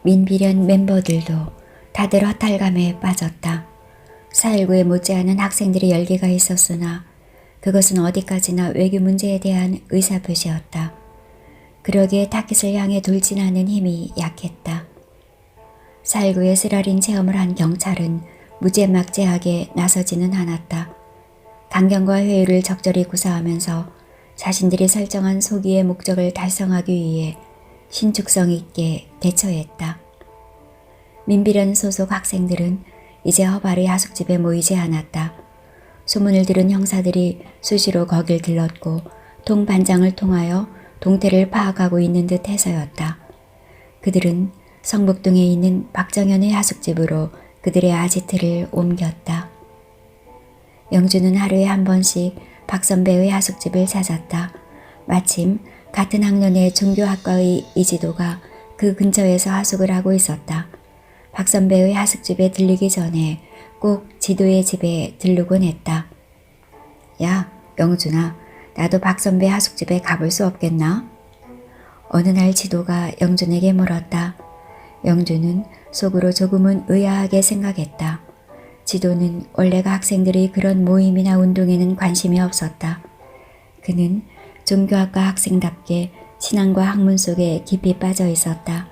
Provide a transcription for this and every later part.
민비련 멤버들도 다들 허탈감에 빠졌다. 4.19에 못지않은 학생들의 열기가 있었으나 그것은 어디까지나 외교 문제에 대한 의사표시였다. 그러기에 타깃을 향해 돌진하는 힘이 약했다. 4.19에 쓰라린 체험을 한 경찰은 무지막지하게 나서지는 않았다. 강경과 회유를 적절히 구사하면서 자신들이 설정한 소기의 목적을 달성하기 위해 신축성 있게 대처했다. 민비련 소속 학생들은 이제 허발의 하숙집에 모이지 않았다. 소문을 들은 형사들이 수시로 거길 들렀고 동반장을 통하여 동태를 파악하고 있는 듯 해서였다. 그들은 성북동에 있는 박정현의 하숙집으로 그들의 아지트를 옮겼다. 영주는 하루에 한 번씩 박 선배의 하숙집을 찾았다. 마침 같은 학년의 종교학과의 이지도가 그 근처에서 하숙을 하고 있었다. 박 선배의 하숙집에 들리기 전에 꼭 지도의 집에 들르곤 했다. 야, 영준아, 나도 박 선배 하숙집에 가볼 수 없겠나? 어느 날 지도가 영준에게 물었다. 영준은 속으로 조금은 의아하게 생각했다. 지도는 원래가 학생들이 그런 모임이나 운동에는 관심이 없었다. 그는 종교학과 학생답게 신앙과 학문 속에 깊이 빠져 있었다.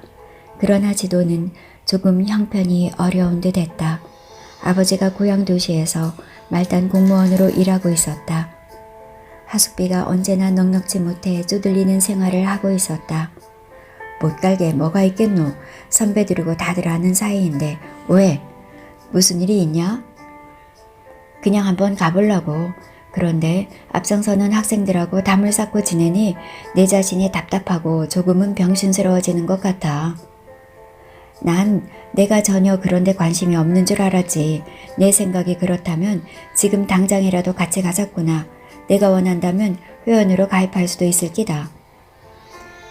그러나 지도는 조금 형편이 어려운 듯 했다. 아버지가 고향 도시에서 말단 공무원으로 일하고 있었다. 하숙비가 언제나 넉넉지 못해 쪼들리는 생활을 하고 있었다. 못 갈게 뭐가 있겠노. 선배들이고 다들 아는 사이인데 왜? 무슨 일이 있냐? 그냥 한번 가보려고. 그런데 앞장서는 학생들하고 담을 쌓고 지내니 내 자신이 답답하고 조금은 병신스러워지는 것 같아. 난 내가 전혀 그런 데 관심이 없는 줄 알았지. 내 생각이 그렇다면 지금 당장이라도 같이 가자꾸나. 내가 원한다면 회원으로 가입할 수도 있을 기다.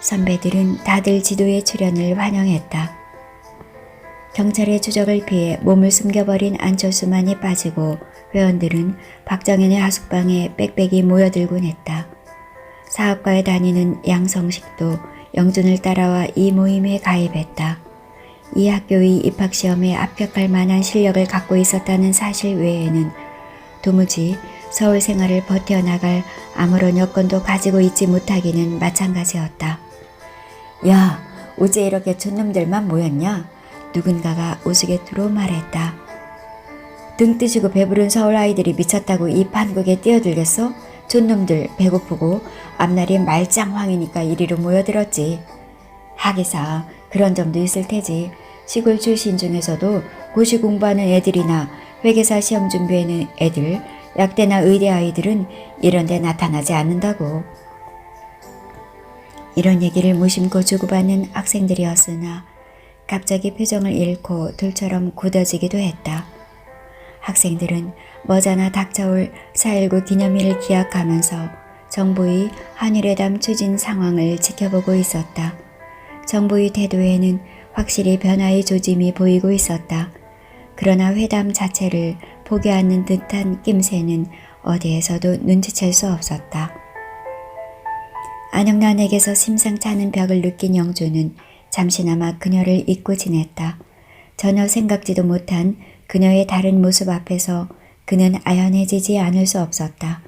선배들은 다들 지도의 출연을 환영했다. 경찰의 추적을 피해 몸을 숨겨버린 안철수만이 빠지고 회원들은 박정현의 하숙방에 빽빽이 모여들곤 했다. 사학과에 다니는 양성식도 영준을 따라와 이 모임에 가입했다. 이 학교의 입학시험에 합격할 만한 실력을 갖고 있었다는 사실 외에는 도무지 서울 생활을 버텨나갈 아무런 여건도 가지고 있지 못하기는 마찬가지였다. 야, 어째 이렇게 촌놈들만 모였냐? 누군가가 우스갯소리로 말했다. 등 뜨시고 배부른 서울 아이들이 미쳤다고 이 판국에 뛰어들겠어? 촌놈들 배고프고 앞날이 말짱황이니까 이리로 모여들었지. 하기사 그런 점도 있을 테지. 시골 출신 중에서도 고시 공부하는 애들이나 회계사 시험 준비하는 애들, 약대나 의대 아이들은 이런 데 나타나지 않는다고. 이런 얘기를 무심코 주고받는 학생들이었으나 갑자기 표정을 잃고 돌처럼 굳어지기도 했다. 학생들은 머지않아 닥쳐올 4.19 기념일을 기약하면서 정부의 한일회담 추진 상황을 지켜보고 있었다. 정부의 태도에는 확실히 변화의 조짐이 보이고 있었다. 그러나 회담 자체를 포기하는 듯한 낌새는 어디에서도 눈치챌 수 없었다. 안영란에게서 심상치 않은 벽을 느낀 영주는 잠시나마 그녀를 잊고 지냈다. 전혀 생각지도 못한 그녀의 다른 모습 앞에서 그는 아연해지지 않을 수 없었다.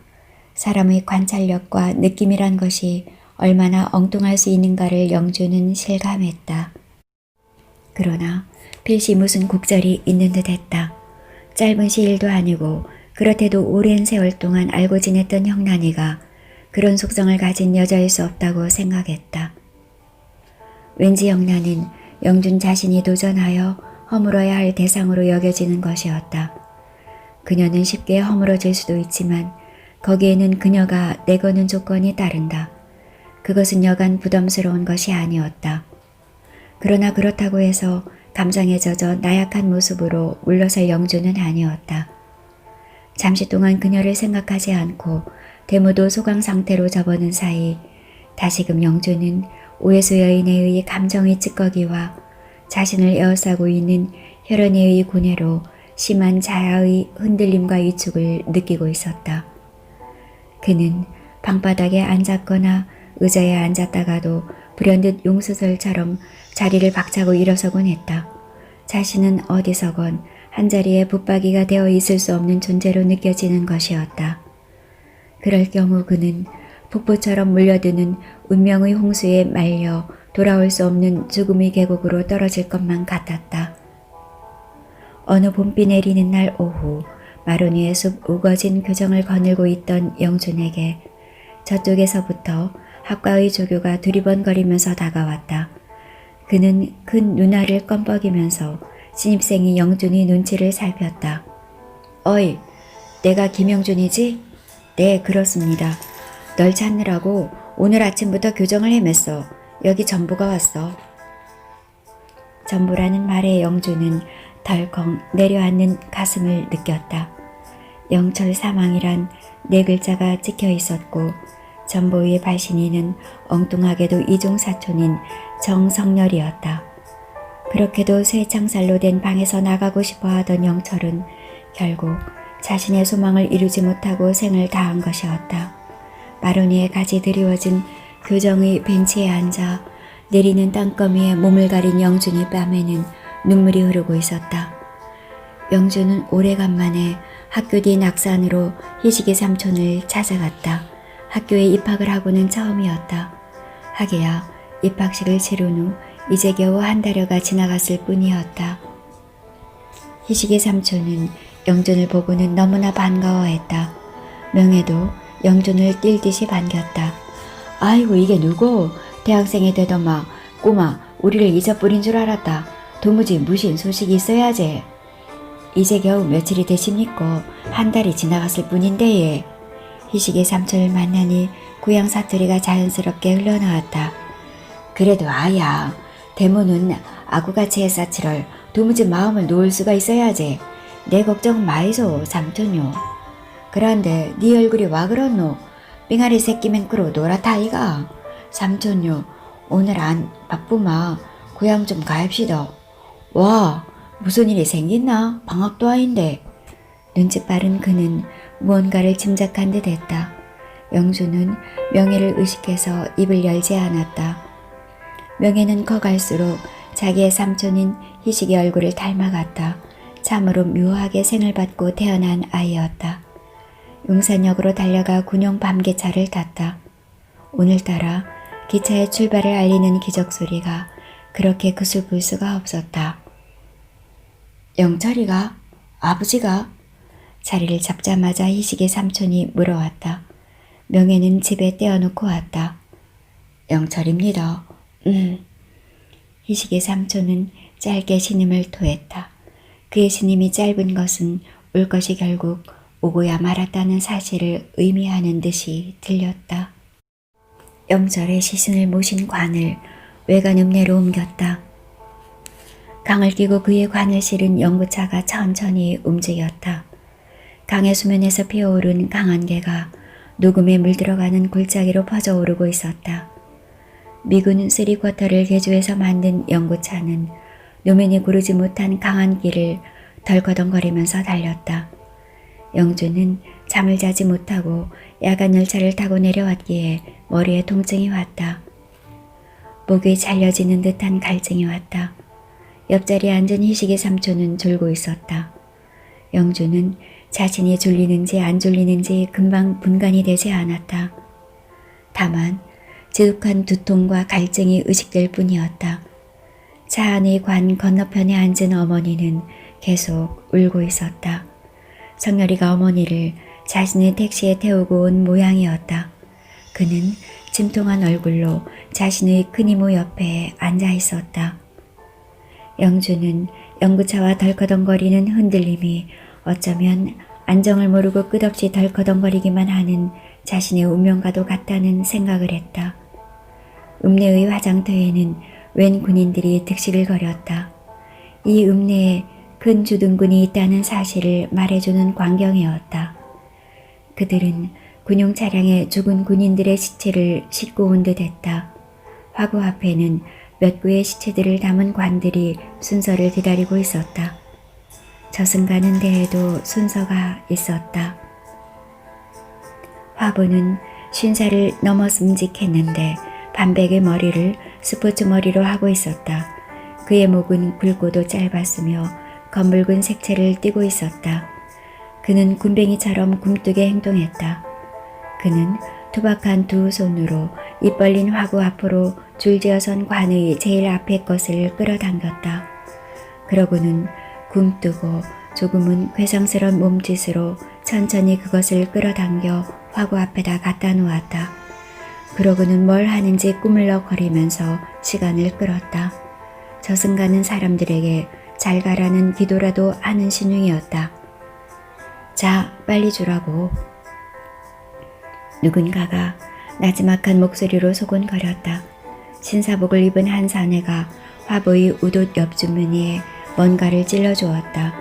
사람의 관찰력과 느낌이란 것이 얼마나 엉뚱할 수 있는가를 영주는 실감했다. 그러나 필시 무슨 곡절이 있는 듯 했다. 짧은 시일도 아니고 그렇대도 오랜 세월 동안 알고 지냈던 형란이가 그런 속성을 가진 여자일 수 없다고 생각했다. 왠지 형란은 영준 자신이 도전하여 허물어야 할 대상으로 여겨지는 것이었다. 그녀는 쉽게 허물어질 수도 있지만 거기에는 그녀가 내거는 조건이 따른다. 그것은 여간 부담스러운 것이 아니었다. 그러나 그렇다고 해서 감정에 젖어 나약한 모습으로 물러설 영주는 아니었다. 잠시 동안 그녀를 생각하지 않고 대무도 소강 상태로 접어든 사이 다시금 영주는 오해수 여인의 감정의 찌꺼기와 자신을 에워싸고 있는 혈연의 고뇌로 심한 자아의 흔들림과 위축을 느끼고 있었다. 그는 방바닥에 앉았거나 의자에 앉았다가도 불현듯 용수설처럼 자리를 박차고 일어서곤 했다. 자신은 어디서건 한자리에 붙박이가 되어 있을 수 없는 존재로 느껴지는 것이었다. 그럴 경우 그는 폭포처럼 몰려드는 운명의 홍수에 말려 돌아올 수 없는 죽음의 계곡으로 떨어질 것만 같았다. 어느 봄비 내리는 날 오후 마론 위의 숲 우거진 교정을 거닐고 있던 영준에게 저쪽에서부터 학과의 조교가 두리번거리면서 다가왔다. 그는 큰 눈알을 껌뻑이면서 신입생이 영준의 눈치를 살폈다. 어이, 내가 김영준이지? 네, 그렇습니다. 널 찾느라고 오늘 아침부터 교정을 헤맸어. 여기 전부가 왔어. 전부라는 말에 영준은 덜컹 내려앉는 가슴을 느꼈다. 영철 사망이란 네 글자가 찍혀 있었고 전보의 발신인은 엉뚱하게도 이종사촌인 정성렬이었다. 그렇게도 쇠창살로 된 방에서 나가고 싶어 하던 영철은 결국 자신의 소망을 이루지 못하고 생을 다한 것이었다. 마론 위에 가지 드리워진 교정의 벤치에 앉아 내리는 땅거미에 몸을 가린 영준의 뺨에는 눈물이 흐르고 있었다. 영준은 오래간만에 학교 뒤 낙산으로 희식의 삼촌을 찾아갔다. 학교에 입학을 하고는 처음이었다. 하게야 입학식을 치른 후 이제 겨우 한 달여가 지나갔을 뿐이었다. 희식의 삼촌은 영준을 보고는 너무나 반가워했다. 명예도 영준을 뛸 듯이 반겼다. 아이고 이게 누구? 대학생이 되더마. 꼬마 우리를 잊어버린 줄 알았다. 도무지 무신 소식이 있어야지. 이제 겨우 며칠이 되십니까? 한 달이 지나갔을 뿐인데 예. 희식의 삼촌을 만나니 고향 사투리가 자연스럽게 흘러나왔다. 그래도 아야, 대모는 아구같이 애사치럴 도무지 마음을 놓을 수가 있어야지. 내 걱정 마이소 삼촌요. 그런데 네 얼굴이 와 그렇노? 빙아리 새끼 맹크로 놀아타이가. 삼촌요, 오늘 안 바쁘마. 고향 좀 가입시다. 와, 무슨 일이 생겼나? 방학도 아닌데. 눈치 빠른 그는 무언가를 짐작한 듯 했다. 영준은 명예를 의식해서 입을 열지 않았다. 명예는 커갈수록 자기의 삼촌인 희식의 얼굴을 닮아갔다. 참으로 묘하게 생을 받고 태어난 아이였다. 용산역으로 달려가 군용 밤기차를 탔다. 오늘따라 기차의 출발을 알리는 기적소리가 그렇게 그슬플 수가 없었다. 영철이가? 아버지가? 자리를 잡자마자 희식의 삼촌이 물어왔다. 명예는 집에 떼어놓고 왔다. 영철입니다. 희식의 삼촌은 짧게 신음을 토했다. 그의 신임이 짧은 것은 올 것이 결국 오고야 말았다는 사실을 의미하는 듯이 들렸다. 영철의 시신을 모신 관을 외관 읍내로 옮겼다. 강을 끼고 그의 관을 실은 연구차가 천천히 움직였다. 강의 수면에서 피어오른 강한 개가 녹음에 물들어가는 골짜기로 퍼져오르고 있었다. 미군 3쿼터를 개조해서 만든 연구차는 노면이 고르지 못한 강한 길을 덜커덩거리면서 달렸다. 영준은 잠을 자지 못하고 야간 열차를 타고 내려왔기에 머리에 통증이 왔다. 목이 잘려지는 듯한 갈증이 왔다. 옆자리에 앉은 희식의 삼촌은 졸고 있었다. 영준은 자신이 졸리는지 안 졸리는지 금방 분간이 되지 않았다. 다만 지독한 두통과 갈증이 의식될 뿐이었다. 차 안의 관 건너편에 앉은 어머니는 계속 울고 있었다. 성렬이가 어머니를 자신의 택시에 태우고 온 모양이었다. 그는 침통한 얼굴로 자신의 큰 이모 옆에 앉아 있었다. 영준은 연구차와 덜커덩거리는 흔들림이 어쩌면 안정을 모르고 끝없이 덜커덩거리기만 하는 자신의 운명과도 같다는 생각을 했다. 읍내의 화장터에는 웬 군인들이 득실을 거렸다. 이 읍내에 큰 주둔군이 있다는 사실을 말해주는 광경이었다. 그들은 군용 차량에 죽은 군인들의 시체를 싣고 온 듯 했다. 화구 앞에는 몇 구의 시체들을 담은 관들이 순서를 기다리고 있었다. 저승 가는 데에도 순서가 있었다. 화부는 50살을 넘어 슴직했는데 반백의 머리를 스포츠 머리로 하고 있었다. 그의 목은 굵고도 짧았으며 검붉은 색채를 띠고 있었다. 그는 군뱅이처럼 굼뜨게 행동했다. 그는 투박한 두 손으로 입 벌린 화구 앞으로 줄지어선 관의 제일 앞에 것을 끌어당겼다. 그러고는 굼뜨고 조금은 괴상스런 몸짓으로 천천히 그것을 끌어당겨 화구 앞에다 갖다 놓았다. 그러고는 뭘 하는지 꾸물럭거리면서 시간을 끌었다. 저승가는 사람들에게 잘 가라는 기도라도 하는 신용이었다. 자, 빨리 주라고. 누군가가 나지막한 목소리로 소곤거렸다. 신사복을 입은 한 사내가 화보의 우돛 옆 주머니에 뭔가를 찔러주었다.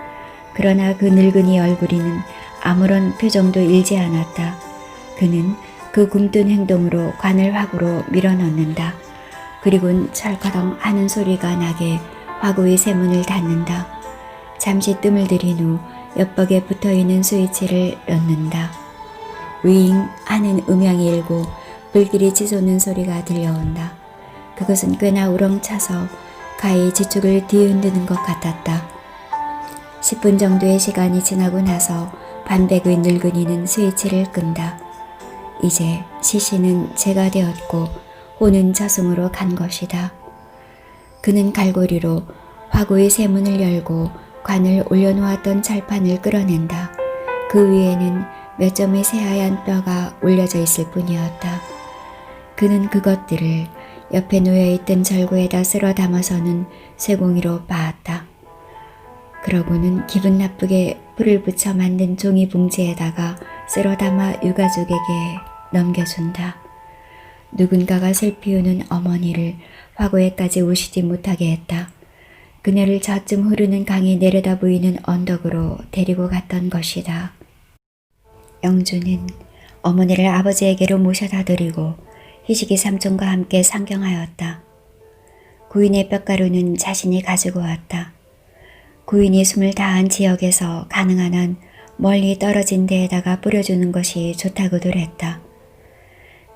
그러나 그 늙은이 얼굴에는 아무런 표정도 일지 않았다. 그는 그 굼뜬 행동으로 관을 화구로 밀어넣는다. 그리고는 철커덩 하는 소리가 나게 화구의 세문을 닫는다. 잠시 뜸을 들인 후 옆벽에 붙어있는 스위치를 넣는다. 윙 하는 음향이 일고 불길이 치솟는 소리가 들려온다. 그것은 꽤나 우렁차서 가히 지축을 뒤흔드는 것 같았다. 10분 정도의 시간이 지나고 나서 반백의 늙은이는 스위치를 끈다. 이제 시신은 제가 되었고 혼은 저승으로 간 것이다. 그는 갈고리로 화구의 세문을 열고 관을 올려놓았던 철판을 끌어낸다. 그 위에는 몇 점의 새하얀 뼈가 올려져 있을 뿐이었다. 그는 그것들을 옆에 놓여있던 절구에다 쓸어 담아서는 쇠공이로 빻았다. 그러고는 기분 나쁘게 불을 붙여 만든 종이 봉지에다가 쓸어 담아 유가족에게 넘겨준다. 누군가가 슬피 우는 어머니를 화구에까지 오시지 못하게 했다. 그녀를 저쯤 흐르는 강이 내려다 보이는 언덕으로 데리고 갔던 것이다. 영주는 어머니를 아버지에게로 모셔다 드리고 희식이 삼촌과 함께 상경하였다. 구인의 뼈가루는 자신이 가지고 왔다. 구인이 숨을 다한 지역에서 가능한 한 멀리 떨어진 데에다가 뿌려주는 것이 좋다고들 했다.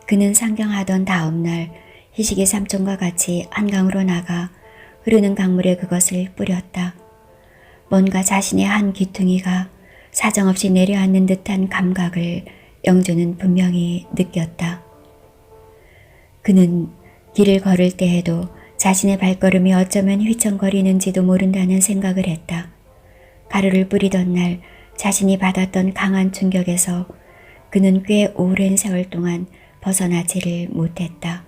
그는 상경하던 다음 날 희식이 삼촌과 같이 한강으로 나가 흐르는 강물에 그것을 뿌렸다. 뭔가 자신의 한 귀퉁이가 사정없이 내려앉는 듯한 감각을 영주는 분명히 느꼈다. 그는 길을 걸을 때에도 자신의 발걸음이 어쩌면 휘청거리는지도 모른다는 생각을 했다. 가루를 뿌리던 날 자신이 받았던 강한 충격에서 그는 꽤 오랜 세월 동안 벗어나지를 못했다.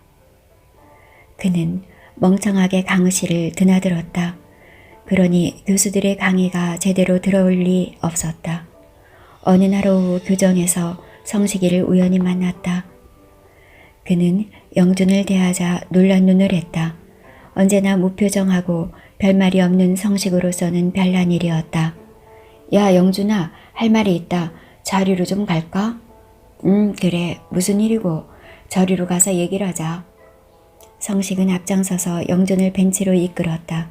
그는 멍청하게 강의실을 드나들었다. 그러니 교수들의 강의가 제대로 들어올 리 없었다. 어느 날 오후 교정에서 성식이를 우연히 만났다. 그는 영준을 대하자 놀란 눈을 했다. 언제나 무표정하고 별말이 없는 성식으로서는 별난 일이었다. 야, 영준아, 할 말이 있다. 저리로 좀 갈까? 그래. 무슨 일이고? 저리로 가서 얘기를 하자. 성식은 앞장서서 영준을 벤치로 이끌었다.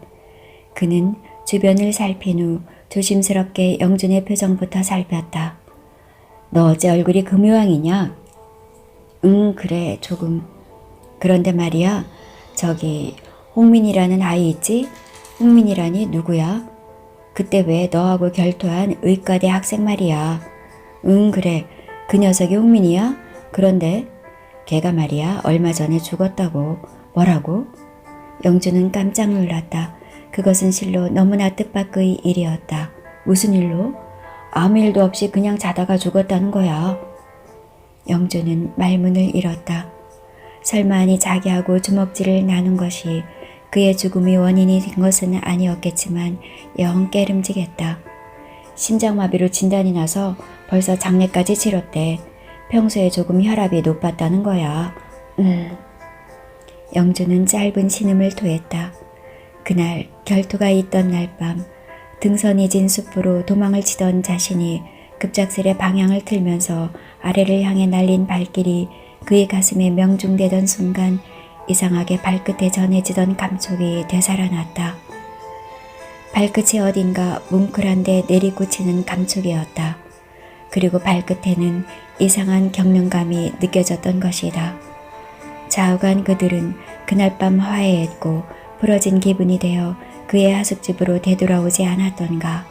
그는 주변을 살핀 후 조심스럽게 영준의 표정부터 살폈다. 너 어째 얼굴이 그 모양이냐? 그래, 조금. 그런데 말이야, 저기 홍민이라는 아이 있지? 홍민이라니 누구야? 그때 왜 너하고 결투한 의과대 학생 말이야. 그래. 그 녀석이 홍민이야? 그런데 걔가 말이야 얼마 전에 죽었다고. 뭐라고? 영주는 깜짝 놀랐다. 그것은 실로 너무나 뜻밖의 일이었다. 무슨 일로? 아무 일도 없이 그냥 자다가 죽었다는 거야. 영주는 말문을 잃었다. 설마니 자기하고 주먹질을 나눈 것이 그의 죽음이 원인이 된 것은 아니었겠지만 영 깨름지겠다. 심장마비로 진단이 나서 벌써 장례까지 치렀대. 평소에 조금 혈압이 높았다는 거야. 영주는 짧은 신음을 토했다. 그날 결투가 있던 날 밤 등선이 진 숲으로 도망을 치던 자신이 급작스레 방향을 틀면서 아래를 향해 날린 발길이 그의 가슴에 명중되던 순간 이상하게 발끝에 전해지던 감촉이 되살아났다. 발끝이 어딘가 뭉클한데 내리꽂히는 감촉이었다. 그리고 발끝에는 이상한 경련감이 느껴졌던 것이다. 좌우간 그들은 그날 밤 화해했고 부러진 기분이 되어 그의 하숙집으로 되돌아오지 않았던가.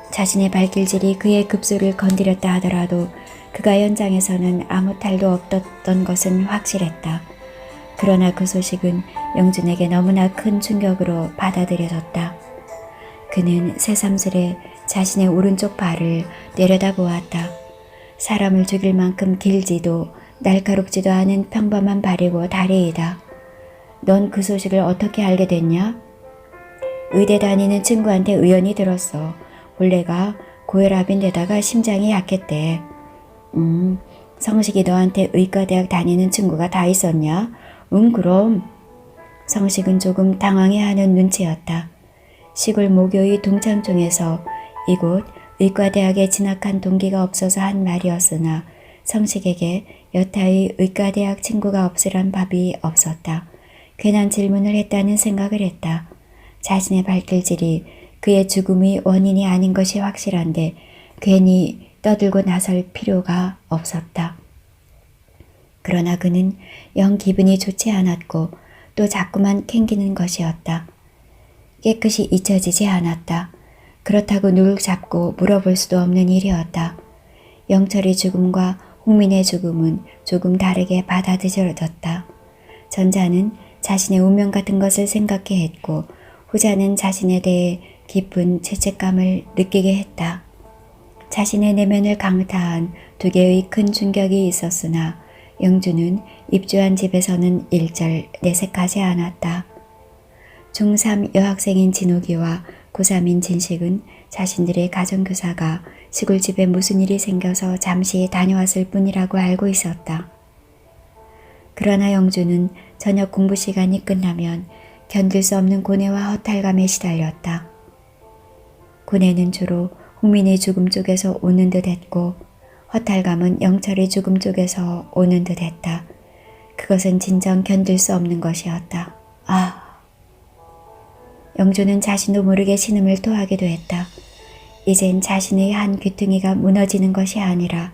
자신의 발길질이 그의 급소를 건드렸다 하더라도 그가 현장에서는 아무 탈도 없었던 것은 확실했다. 그러나 그 소식은 영준에게 너무나 큰 충격으로 받아들여졌다. 그는 새삼스레 자신의 오른쪽 발을 내려다보았다. 사람을 죽일 만큼 길지도 날카롭지도 않은 평범한 발이고 다리이다. 넌 그 소식을 어떻게 알게 됐냐? 의대 다니는 친구한테 우연히 들었어. 원래가 고혈압인데다가 심장이 약했대. 성식이 너한테 의과대학 다니는 친구가 다 있었냐? 그럼. 성식은 조금 당황해하는 눈치였다. 시골 모교의 동창총에서 이곳 의과대학에 진학한 동기가 없어서 한 말이었으나 성식에게 여타의 의과대학 친구가 없으란 법이 없었다. 괜한 질문을 했다는 생각을 했다. 자신의 발길질이 그의 죽음의 원인이 아닌 것이 확실한데 괜히 떠들고 나설 필요가 없었다. 그러나 그는 영 기분이 좋지 않았고 또 자꾸만 캥기는 것이었다. 깨끗이 잊혀지지 않았다. 그렇다고 누를 잡고 물어볼 수도 없는 일이었다. 영철의 죽음과 홍민의 죽음은 조금 다르게 받아들여졌다. 전자는 자신의 운명 같은 것을 생각해 했고 후자는 자신에 대해 깊은 죄책감을 느끼게 했다. 자신의 내면을 강타한 두 개의 큰 충격이 있었으나 영주는 입주한 집에서는 일절 내색하지 않았다. 중3 여학생인 진옥이와 고3인 진식은 자신들의 가정교사가 시골집에 무슨 일이 생겨서 잠시 다녀왔을 뿐이라고 알고 있었다. 그러나 영주는 저녁 공부 시간이 끝나면 견딜 수 없는 고뇌와 허탈감에 시달렸다. 고뇌는 주로 홍민의 죽음 쪽에서 오는 듯 했고 허탈감은 영철의 죽음 쪽에서 오는 듯 했다. 그것은 진정 견딜 수 없는 것이었다. 영주는 자신도 모르게 신음을 토하기도 했다. 이젠 자신의 한 귀퉁이가 무너지는 것이 아니라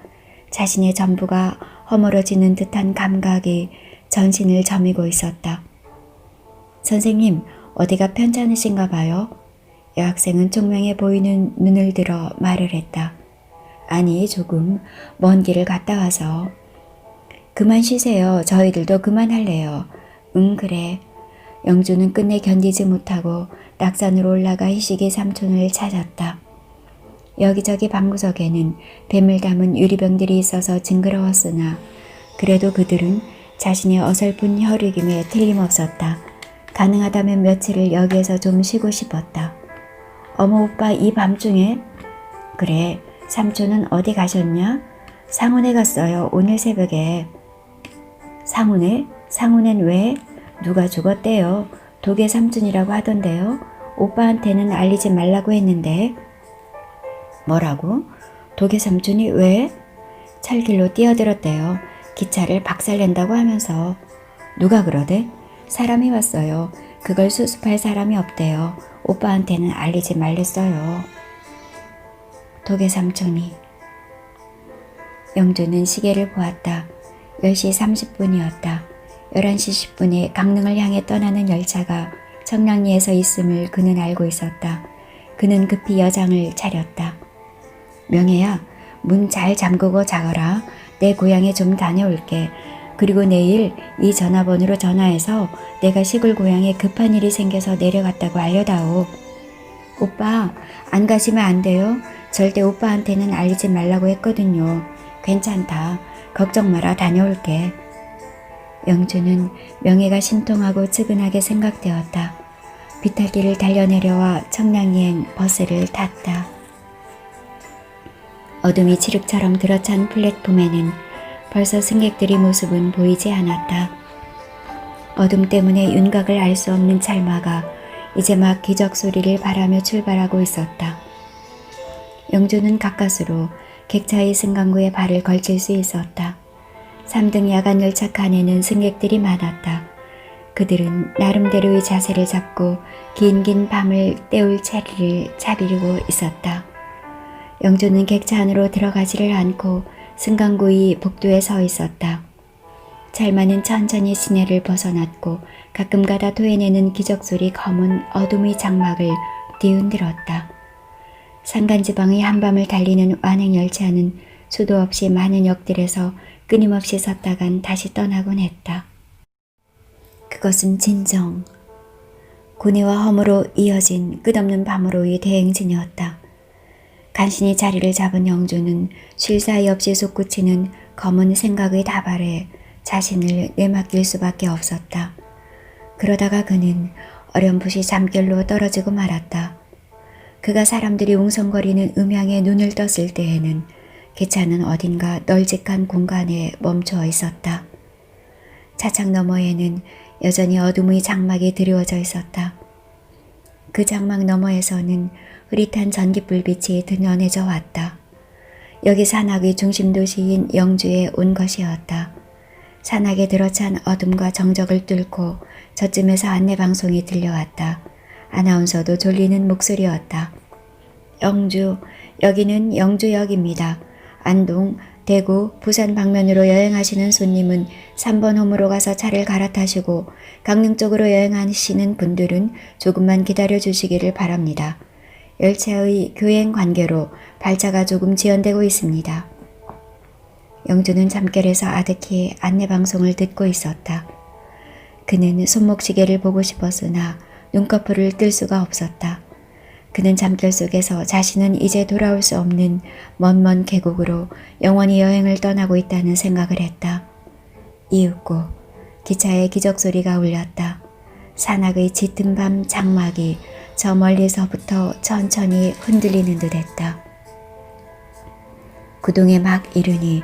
자신의 전부가 허물어지는 듯한 감각이 전신을 저미고 있었다. 선생님, 어디가 편찮으신가 봐요? 여학생은 총명해 보이는 눈을 들어 말을 했다. 아니, 조금 먼 길을 갔다 와서. 그만 쉬세요. 저희들도 그만할래요. 그래. 영주는 끝내 견디지 못하고 낙산으로 올라가 희식의 삼촌을 찾았다. 여기저기 방구석에는 뱀을 담은 유리병들이 있어서 징그러웠으나 그래도 그들은 자신의 어설픈 혈육임에 틀림없었다. 가능하다면 며칠을 여기에서 좀 쉬고 싶었다. 어머 오빠 이 밤중에? 그래, 삼촌은 어디 가셨냐? 상온에 갔어요. 오늘 새벽에. 상온에? 상온엔 왜? 누가 죽었대요. 독의 삼촌이라고 하던데요. 오빠한테는 알리지 말라고 했는데. 뭐라고? 독의 삼촌이 왜? 찰길로 뛰어들었대요. 기차를 박살낸다고 하면서. 누가 그러대? 사람이 왔어요. 그걸 수습할 사람이 없대요. 오빠한테는 알리지 말랬어요. 독의 삼촌이. 영주는 시계를 보았다. 10시 30분이었다. 11시 10분에 강릉을 향해 떠나는 열차가 청량리에서 있음을 그는 알고 있었다. 그는 급히 여장을 차렸다. 명혜야, 문 잘 잠그고 자거라. 내 고향에 좀 다녀올게. 그리고 내일 이 전화번호로 전화해서 내가 시골 고향에 급한 일이 생겨서 내려갔다고 알려다오. 오빠, 안 가시면 안 돼요. 절대 오빠한테는 알리지 말라고 했거든요. 괜찮다. 걱정 마라. 다녀올게. 영주는 명혜가 신통하고 측은하게 생각되었다. 비탈길을 달려내려와 청량리행 버스를 탔다. 어둠이 칠흑처럼 들어찬 플랫폼에는 벌써 승객들의 모습은 보이지 않았다. 어둠 때문에 윤곽을 알 수 없는 찰마가 이제 막 기적 소리를 바라며 출발하고 있었다. 영주는 가까스로 객차의 승강구에 발을 걸칠 수 있었다. 3등 야간 열차 칸에는 승객들이 많았다. 그들은 나름대로의 자세를 잡고 긴 밤을 때울 차례를 차비르고 있었다. 영주는 객차 안으로 들어가지를 않고 승강구의 복도에 서 있었다. 찰마는 천천히 시내를 벗어났고 가끔가다 토해내는 기적소리 검은 어둠의 장막을 뒤흔들었다. 산간지방의 한밤을 달리는 완행열차는 수도 없이 많은 역들에서 끊임없이 섰다간 다시 떠나곤 했다. 그것은 진정 고뇌와 허무로 이어진 끝없는 밤으로의 대행진이었다. 간신히 자리를 잡은 영주는 쉴 사이 없이 솟구치는 검은 생각의 다발에 자신을 내맡길 수밖에 없었다. 그러다가 그는 어렴풋이 잠결로 떨어지고 말았다. 그가 사람들이 웅성거리는 음향에 눈을 떴을 때에는 기차는 어딘가 널찍한 공간에 멈춰 있었다. 차창 너머에는 여전히 어둠의 장막이 드리워져 있었다. 그 장막 너머에서는 흐릿한 전깃불빛이 드러내져 왔다. 여기 산악의 중심 도시인 영주에 온 것이었다. 산악에 들어찬 어둠과 정적을 뚫고 저쯤에서 안내방송이 들려왔다. 아나운서도 졸리는 목소리였다. 영주, 여기는 영주역입니다. 안동, 대구, 부산 방면으로 여행하시는 손님은 3번 홈으로 가서 차를 갈아타시고 강릉 쪽으로 여행하시는 분들은 조금만 기다려 주시기를 바랍니다. 열차의 교행 관계로 발차가 조금 지연되고 있습니다. 영주는 잠결에서 아득히 안내방송을 듣고 있었다. 그는 손목시계를 보고 싶었으나 눈꺼풀을 뜰 수가 없었다. 그는 잠결 속에서 자신은 이제 돌아올 수 없는 먼 계곡으로 영원히 여행을 떠나고 있다는 생각을 했다. 이윽고 기차의 기적소리가 울렸다. 산악의 짙은 밤 장막이 저 멀리서부터 천천히 흔들리는 듯했다. 구동에 막 이르니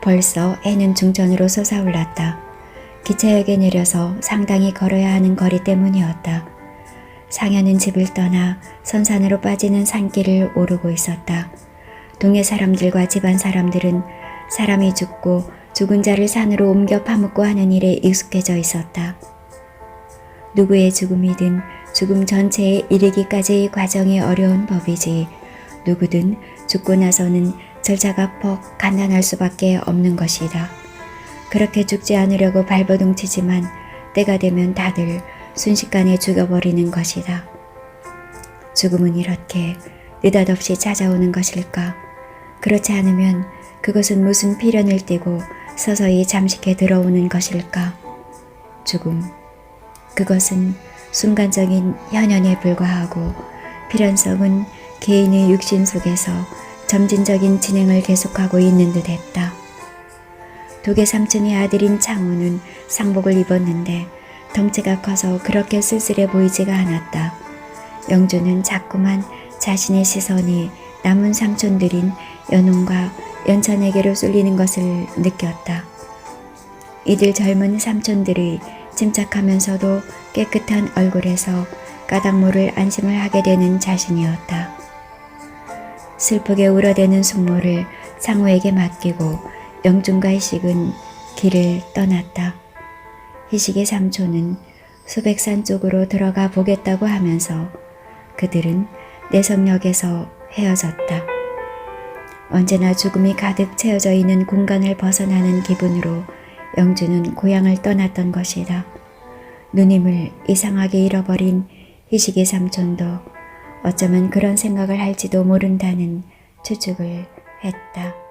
벌써 해는 중천으로 솟아올랐다. 기차역에 내려서 상당히 걸어야 하는 거리 때문이었다. 상현은 집을 떠나 선산으로 빠지는 산길을 오르고 있었다. 동네 사람들과 집안 사람들은 사람이 죽고 죽은 자를 산으로 옮겨 파묻고 하는 일에 익숙해져 있었다. 누구의 죽음이든 죽음 전체에 이르기까지의 과정이 어려운 법이지 누구든 죽고 나서는 절차가 퍽 간단할 수밖에 없는 것이다. 그렇게 죽지 않으려고 발버둥치지만 때가 되면 다들 순식간에 죽어버리는 것이다. 죽음은 이렇게 느닷없이 찾아오는 것일까? 그렇지 않으면 그것은 무슨 필연을 띠고 서서히 잠식해 들어오는 것일까? 죽음, 그것은 순간적인 현현에 불과하고 필연성은 개인의 육신 속에서 점진적인 진행을 계속하고 있는 듯 했다. 독의 삼촌의 아들인 창호는 상복을 입었는데 덩치가 커서 그렇게 쓸쓸해 보이지가 않았다. 영주는 자꾸만 자신의 시선이 남은 삼촌들인 연홍과 연찬에게로 쏠리는 것을 느꼈다. 이들 젊은 삼촌들의 침착하면서도 깨끗한 얼굴에서 까닭 모를 안심을 하게 되는 자신이었다. 슬프게 울어대는 숙모를 창호에게 맡기고 영준과 희식은 길을 떠났다. 희식의 삼촌은 수백산 쪽으로 들어가 보겠다고 하면서 그들은 내성역에서 헤어졌다. 언제나 죽음이 가득 채워져 있는 공간을 벗어나는 기분으로 영주는 고향을 떠났던 것이다. 누님을 이상하게 잃어버린 희식의 삼촌도 어쩌면 그런 생각을 할지도 모른다는 추측을 했다.